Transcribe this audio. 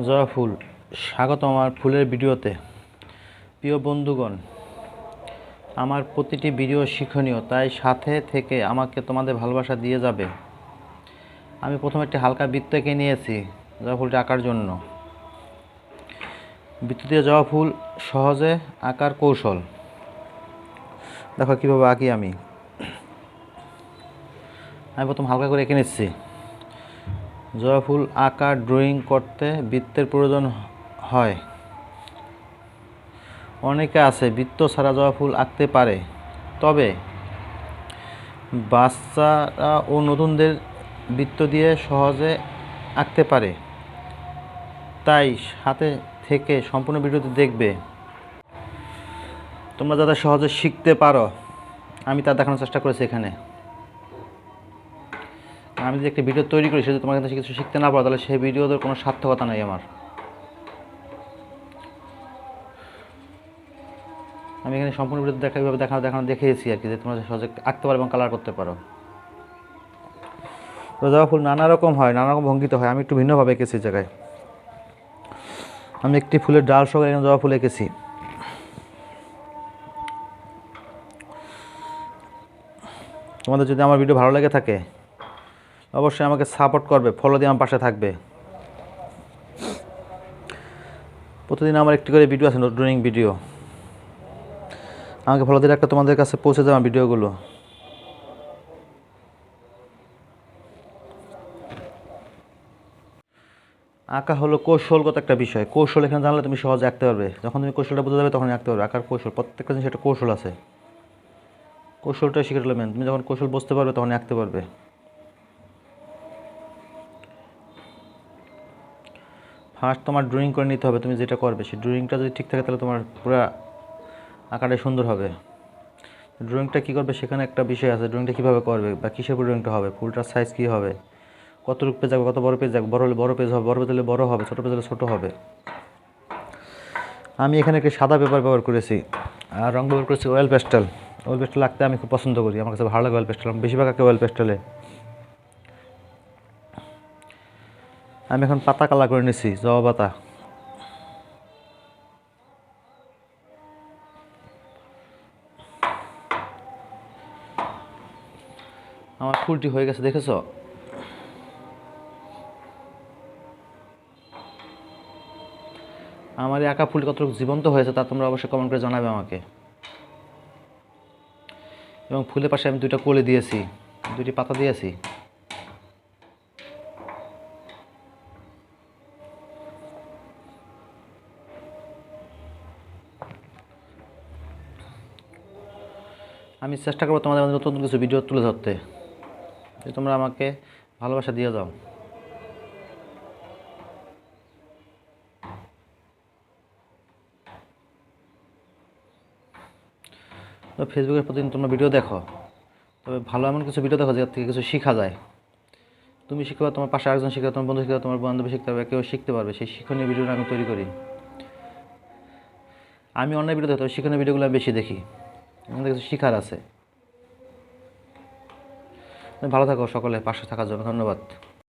জবা ফুল, স্বাগত আমার ফুলের ভিডিওতে। প্রিয় বন্ধুগণ, আমার প্রতিটি ভিডিও শিক্ষণীয়, তাই সাথে থেকে আমাকে তোমাদের ভালোবাসা দিয়ে যাবে। আমি প্রথমে একটি হালকা বৃত্ত এঁকে নিয়েছি জবা ফুলটি আঁকার জন্য। বৃত্ত দিয়ে জবা ফুল সহজে আঁকার কৌশল দেখো কীভাবে আঁকি। আমি প্রথম হালকা করে এঁকে নিচ্ছি। জবা ফুল আঁকা ড্রয়িং করতে বৃত্তের প্রয়োজন হয়। অনেকে আছে বৃত্ত ছাড়া জবা ফুল আঁকতে পারে, তবে বাচ্চারা ও নতুনদের বৃত্ত দিয়ে সহজে আঁকতে পারে। তাই সাথে থেকে সম্পূর্ণ ভিডিওটি দেখবে, তোমরা যাতে সহজে শিখতে পারো। আমি তা দেখানোর চেষ্টা করেছি এখানে। আমি যদি একটি ভিডিও তৈরি করি, সেটা তোমার কাছে কিছু শিখতে না পারো, তাহলে সেই ভিডিওদের কোনো সার্থকতা নেই আমার। আমি এখানে সম্পূর্ণ ভিডিও এইভাবে দেখানো দেখিয়েছি আর কি, যে তোমরা সহজে আঁকতে পারো এবং কালার করতে পারো। তো জবা ফুল নানা রকম হয়, নানা রকম ভঙ্গিতে হয়। আমি একটু ভিন্নভাবে এঁকেছি জায়গায়। আমি একটি ফুলের ডাল সহ এখানে জবা ফুল এঁকেছি। তোমাদের যদি আমার ভিডিও ভালো লেগে থাকে, অবশ্যই আমাকে সাপোর্ট করবে, ফলো দিয়ে আমার পাশে থাকবে। প্রতিদিন আমার একটি করে ভিডিও আছে, ড্রয়িং ভিডিও। আমাকে ফলো দিয়ে রাখলে তোমাদের কাছে পৌঁছে যাবে আমার ভিডিওগুলো। আঁকা হলো কৌশলগত একটা বিষয়। কৌশল এখানে জানলে তুমি সহজে আঁকতে পারবে। যখন তুমি কৌশলটা বুঝে যাবে, তখনই আঁকতে পারবে। আঁকার কৌশল, প্রত্যেকটা জিনিস একটা কৌশল আছে। কৌশলটা শিখে গেলে মেন। তুমি যখন কৌশল বুঝতে পারবে, তখনই আঁকতে পারবে। ফার্স্ট তোমার ড্রয়িং করে নিতে হবে। তুমি যেটা করবে সেই ড্রয়িংটা যদি ঠিক থাকে, তাহলে তোমার পুরো আঁকাটাই সুন্দর হবে। ড্রয়িংটা কী করবে, সেখানে একটা বিষয় আছে। ড্রয়িংটা কীভাবে করবে বা কিসের উপর ড্রয়িংটা হবে, ফুলটার সাইজ কী হবে, কতটুকু পেজ যাবে, কত বড় পেজ যাবে। বড় হলে বড় পেজ হবে, বড় পেজ হলে বড় হবে, ছোটো পেজ হলে ছোটো হবে। আমি এখানে একটি সাদা পেপার ব্যবহার করেছি, আর রঙ ব্যবহার করেছি অয়েল পেস্টেল। অয়েল পেস্টেল আঁকতে আমি খুব পছন্দ করি, আমার কাছে ভালো লাগে অয়েল পেস্টেল। আমি বেশিরভাগ আঁকি অয়েল পেস্টেলে। আমি এখন পাতা কালার করে নিচ্ছি, জবা পাতা। আমার ফুলটি হয়ে গেছে, দেখেছো? আমার এই আঁকা ফুলটি কতটুকু জীবন্ত হয়েছে, তা তোমরা অবশ্যই কমেন্ট করে জানাবে আমাকে। এবং ফুলের পাশে আমি দুইটা কলি দিয়েছি, দুইটি পাতা দিয়েছি। আমি চেষ্টা করবো তোমাদের নতুন কিছু ভিডিও তুলে ধরতে, যে তোমরা আমাকে ভালোবাসা দিয়ে যাও। তো ফেসবুকের প্রতিদিন তোমরা ভিডিও দেখো, তবে ভালো এমন কিছু ভিডিও দেখো যার থেকে কিছু শেখা যায়। তুমি শিখতে পারো, তোমার পাশে আরেকজন শিখতে পারো, তোমার বন্ধু শিখতে পারো, তোমার বান্ধবী শিখতে পারবে, কেউ শিখতে পারবে। সেই শিক্ষণীয় ভিডিওটা আমি তৈরি করি। আমি অন্য ভিডিও দেখি, তবে শিক্ষণীয় ভিডিওগুলো আমি বেশি দেখি। আমাদের কিছু শিখার আছে। ভালো থাকো সকলে, পাশে থাকার জন্য ধন্যবাদ।